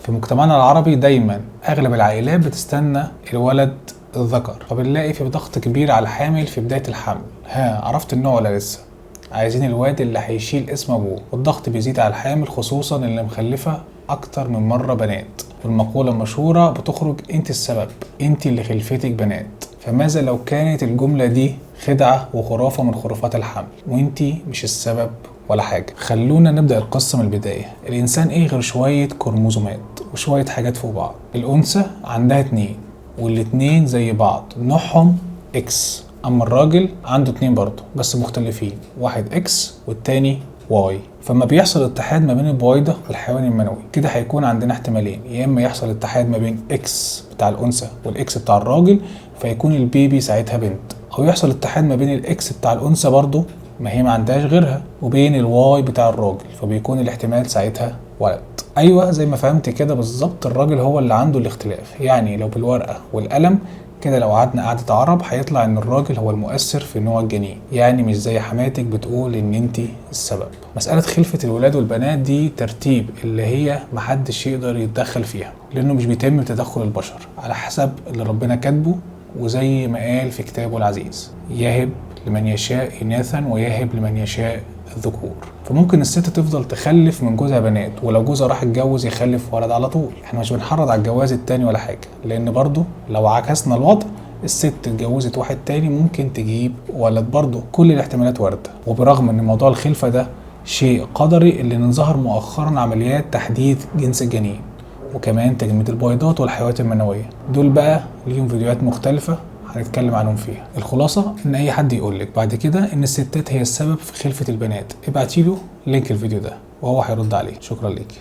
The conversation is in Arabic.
في مجتمعنا العربي دايما اغلب العائلات بتستنى الولد الذكر، فبنلاقي في ضغط كبير على الحامل في بداية الحمل. عرفت النوع ولا لسه؟ عايزين الواد اللي هيشيل اسم ابوه، والضغط بيزيد على الحامل خصوصا اللي مخلفة اكتر من مرة بنات. والمقولة المشهورة بتخرج انت السبب، انت اللي خلفتك بنات. فماذا لو كانت الجملة دي خدعة وخرافة من خرافات الحمل وانت مش السبب ولا حاجة؟ خلونا نبدأ القصة من البداية. الإنسان إيه غير شوية كروموزومات وشوية حاجات فوق بعض. الأنثى عندها 2، والاتنين زي بعض، نوعهم إكس. أما الراجل عنده 2 برضه بس مختلفين، واحد إكس والتاني واي. فما بيحصل اتحاد ما بين البويضة والحيوان المنوي كده هيكون عندنا احتمالين: يا إما يحصل اتحاد ما بين إكس بتاع الأنثى والإكس بتاع الراجل فيكون البيبي ساعتها بنت، أو يحصل اتحاد ما بين الإكس بتاع الأنثى برضه، ما هي ما عندهاش غيرها، وبين الواي بتاع الراجل، فبيكون الاحتمال ساعتها ولد. ايوه زي ما فهمت كده بالظبط، الراجل هو اللي عنده الاختلاف. يعني لو بالورقه والقلم كده، لو قعدنا قعده عرب هيطلع ان الراجل هو المؤثر في نوع الجنين، يعني مش زي حماتك بتقول ان انت السبب. مساله خلفه الولاد والبنات دي ترتيب اللي هي محدش يقدر يتدخل فيها، لانه مش بيتم تدخل البشر، على حسب اللي ربنا كاتبه. وزي ما قال في كتابه العزيز: يهب لمن يشاء إناثا ويهب لمن يشاء الذكور. فممكن الست تفضل تخلف من جوزها بنات، ولو جوزها راح يتجوز يخلف ولد على طول. احنا مش بنحرض على الجواز التاني ولا حاجة، لان برضو لو عكسنا الوضع، الست اتجوزت واحد تاني ممكن تجيب ولد برضو. كل الاحتمالات واردة. وبرغم ان موضوع الخلفة ده شيء قدري، اللي انظهر مؤخرا عمليات تحديث جنس الجنين، وكمان تجميد البويضات والحيوانات المنوية. دول بقى ليهم فيديوهات مختلفة هنتكلم عنهم فيها. الخلاصة ان اي حد يقولك بعد كده ان الستات هي السبب في خلفة البنات، ابعتيله لينك الفيديو ده وهو هيرد عليه. شكرا ليك.